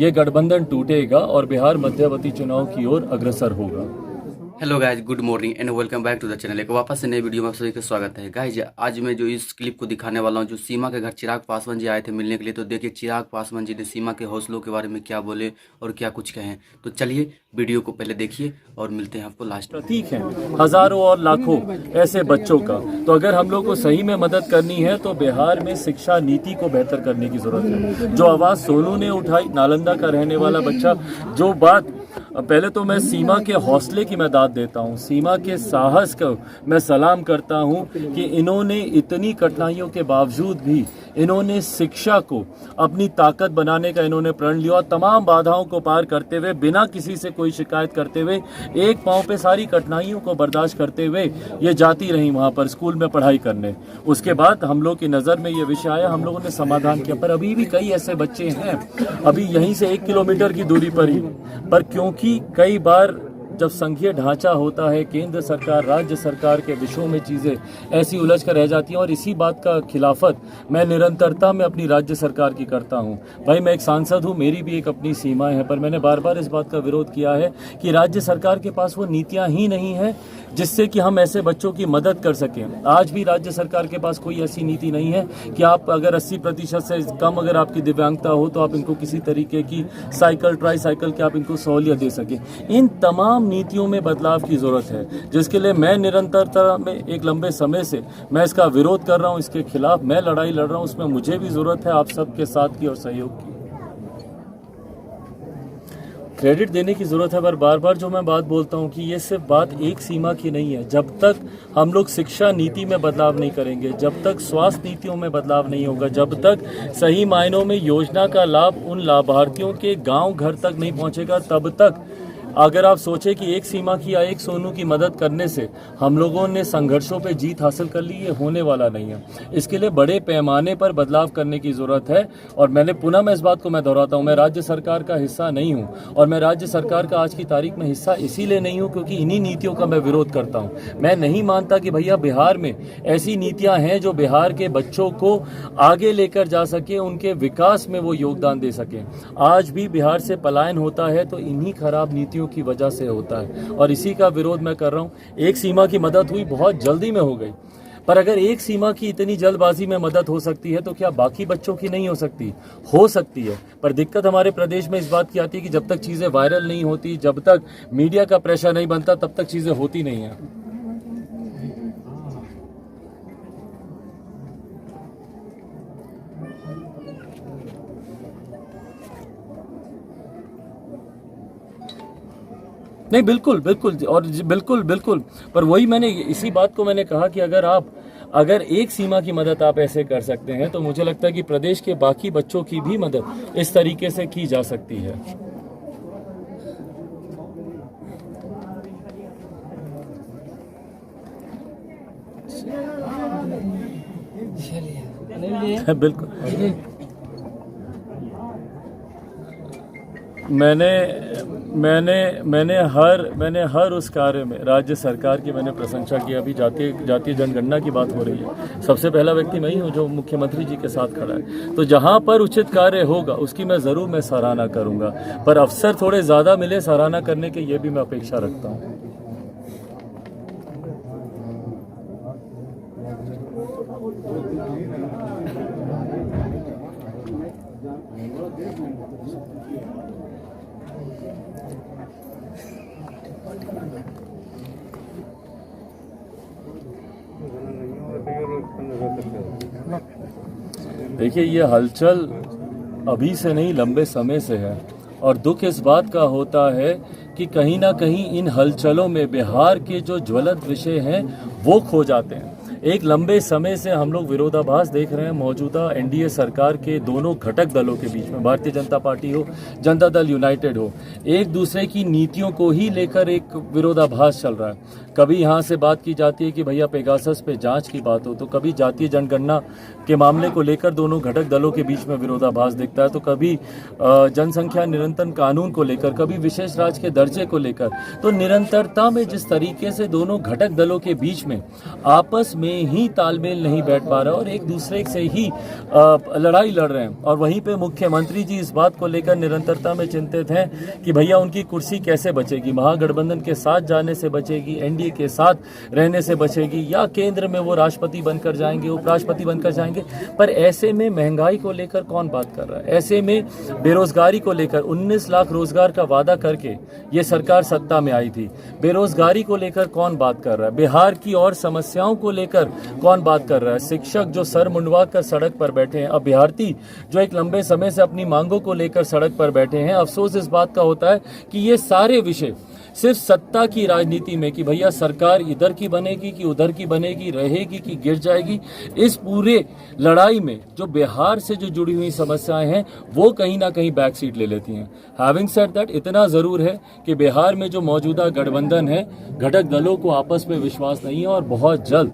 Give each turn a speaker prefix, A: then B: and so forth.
A: ये गठबंधन टूटेगा और बिहार मध्यवर्ती चुनाव की ओर अग्रसर होगा।
B: Hello guys, good morning and welcome back to the channel. एक वापस से नई वीडियो में आप सभी का स्वागत है। गाइज आज मैं जो इस क्लिप को दिखाने वाला हूं, जो सीमा के घर चिराग पासवान जी आए थे मिलने के लिए, तो देखिए चिराग पासवान जी ने सीमा के हौसलों के बारे में क्या बोले और क्या कुछ कहें। तो चलिए वीडियो को पहले देखिए और मिलते हैं आपको लास्ट।
A: प्रतीक है हजारों और लाखों ऐसे बच्चों का। तो अगर हम लोग को सही में मदद करनी है तो बिहार में शिक्षा नीति को बेहतर करने की जरूरत है। जो आवाज सोनू ने उठाई, नालंदा का रहने वाला बच्चा, जो बात, पहले तो मैं सीमा के हौसले की मैं दाद देता हूँ, सीमा के साहस को मैं सलाम करता हूँ कि इन्होंने इतनी कठिनाइयों के बावजूद भी इन्होंने शिक्षा को अपनी ताकत बनाने का इन्होंने प्रण लिया और तमाम बाधाओं को पार करते हुए, बिना किसी से कोई शिकायत करते हुए, एक पांव पे सारी कठिनाइयों को बर्दाश्त करते हुए ये जाती रही वहाँ पर स्कूल में पढ़ाई करने। उसके बाद हम लोग की नज़र में ये विषय आया, हम लोगों ने समाधान किया। पर अभी भी कई ऐसे बच्चे हैं, अभी यहीं से 1 किलोमीटर की दूरी पर ही, पर क्योंकि कई बार जब संघीय ढांचा होता है, केंद्र सरकार राज्य सरकार के विषयों में चीज़ें ऐसी उलझ कर रह जाती हैं। और इसी बात का खिलाफत मैं निरंतरता में अपनी राज्य सरकार की करता हूं। भाई मैं एक सांसद हूं, मेरी भी एक अपनी सीमाएं हैं, पर मैंने बार बार इस बात का विरोध किया है कि राज्य सरकार के पास वो नीतियां ही नहीं है जिससे कि हम ऐसे बच्चों की मदद कर सकें। आज भी राज्य सरकार के पास कोई ऐसी नीति नहीं है कि आप अगर 80% से कम अगर आपकी दिव्यांगता हो तो आप इनको किसी तरीके की साइकिल, ट्राई साइकिल की आप इनको सहूलियत दे सकें। इन तमाम नीतियों में बदलाव की जरूरत है, जिसके लिए मैं निरंतरता में एक लंबे समय से मैं इसका विरोध कर रहा हूं, इसके खिलाफ मैं लड़ाई लड़ रहा हूं। उसमें मुझे भी जरूरत है आप सबके साथ की और सहयोग की। क्रेडिट देने की जरूरत है, पर बार बार जो मैं बात बोलता हूं कि ये सिर्फ बात एक सीमा की नहीं है। जब तक हम लोग शिक्षा नीति में बदलाव नहीं करेंगे, जब तक स्वास्थ्य नीतियों में बदलाव नहीं होगा, जब तक सही मायनों में योजना का लाभ उन लाभार्थियों के गांव घर तक नहीं पहुंचेगा, तब तक अगर आप सोचें कि एक सीमा की या एक सोनू की मदद करने से हम लोगों ने संघर्षों पे जीत हासिल कर ली, ये होने वाला नहीं है। इसके लिए बड़े पैमाने पर बदलाव करने की जरूरत है। और मैं इस बात को मैं दोहराता हूँ, मैं राज्य सरकार का हिस्सा नहीं हूँ, और मैं राज्य सरकार का आज की तारीख में हिस्सा इसीलिए नहीं हूँ क्योंकि इन्हीं नीतियों का मैं विरोध करता हूँ। मैं नहीं मानता कि भैया बिहार में ऐसी नीतियाँ हैं जो बिहार के बच्चों को आगे लेकर जा सके, उनके विकास में वो योगदान दे सके। आज भी बिहार से पलायन होता है तो इन्हीं खराब नीतियों की वजह से होता है, और इसी का विरोध मैं कर रहा हूं। एक सीमा की मदद हुई, बहुत जल्दी में हो गई, पर अगर एक सीमा की इतनी जल्दबाजी में मदद हो सकती है तो क्या बाकी बच्चों की नहीं हो सकती? हो सकती है, पर दिक्कत हमारे प्रदेश में इस बात की आती है कि जब तक चीजें वायरल नहीं होती, जब तक मीडिया का प्रेशर नहीं बनता, तब तक चीजें होती नहीं है। नहीं, बिल्कुल बिल्कुल, और बिल्कुल, पर वही मैंने इसी बात को मैंने कहा कि अगर एक सीमा की मदद आप ऐसे कर सकते हैं तो मुझे लगता है कि प्रदेश के बाकी बच्चों की भी मदद इस तरीके से की जा सकती है। बिल्कुल, मैंने हर उस कार्य में राज्य सरकार की मैंने प्रशंसा की। अभी जातीय जनगणना की बात हो रही है, सबसे पहला व्यक्ति मैं ही हूँ जो मुख्यमंत्री जी के साथ खड़ा है। तो जहाँ पर उचित कार्य होगा उसकी मैं सराहना करूँगा, पर अवसर थोड़े ज़्यादा मिले सराहना करने के, ये भी मैं अपेक्षा रखता हूँ। देखिए, ये हलचल अभी से नहीं, लंबे समय से है, और दुख इस बात का होता है कि कहीं ना कहीं इन हलचलों में बिहार के जो ज्वलंत विषय हैं वो खो जाते हैं। एक लंबे समय से हम लोग विरोधाभास देख रहे हैं मौजूदा एनडीए सरकार के दोनों घटक दलों के बीच में, भारतीय जनता पार्टी हो, जनता दल यूनाइटेड हो, एक दूसरे की नीतियों को ही लेकर एक विरोधाभास चल रहा है। कभी यहाँ से बात की जाती है कि भैया पेगासस पे जांच की बात हो, तो कभी जातीय जनगणना के मामले को लेकर दोनों घटक दलों के बीच में विरोधाभास दिखता है, तो कभी जनसंख्या नियंत्रण कानून को लेकर, कभी विशेष राज्य के दर्जे को लेकर। तो निरंतरता में जिस तरीके से दोनों घटक दलों के बीच में आपस में में ही तालमेल नहीं बैठ पा रहा और एक दूसरे से ही लड़ाई लड़ रहे हैं। और वहीं पे मुख्यमंत्री जी इस बात को लेकर निरंतरता में चिंतित हैं कि भैया उनकी कुर्सी कैसे बचेगी, महागठबंधन के साथ जाने से बचेगी, एनडीए के साथ रहने से बचेगी, या केंद्र में वो राष्ट्रपति बनकर जाएंगे, उपराष्ट्रपति बनकर जाएंगे। पर ऐसे में महंगाई को लेकर कौन बात कर रहा है? ऐसे में बेरोजगारी को लेकर 19 लाख रोजगार का वादा करके ये सरकार सत्ता में आई थी। बेरोजगारी को लेकर कौन बात कर रहा है? बिहार की और समस्याओं को लेकर कौन बात कर रहा है? शिक्षक जो सर मुंडवा कर सड़क पर बैठे हैं, अभ्यर्थी जो एक लंबे समय से अपनी मांगों को लेकर सड़क पर बैठे हैं। अफसोस इस बात का होता है कि ये सारे विषय सिर्फ सत्ता की राजनीति में कि भैया सरकार इधर की बनेगी कि उधर की बनेगी, रहेगी कि गिर जाएगी, इस पूरे लड़ाई में जो बिहार से जो जुड़ी हुई समस्याएं हैं वो कहीं ना कहीं बैक सीट ले लेती हैं। हैविंग सेड दैट, इतना जरूर है कि बिहार में जो मौजूदा गठबंधन है, घटक दलों को आपस में विश्वास नहीं है और बहुत जल्द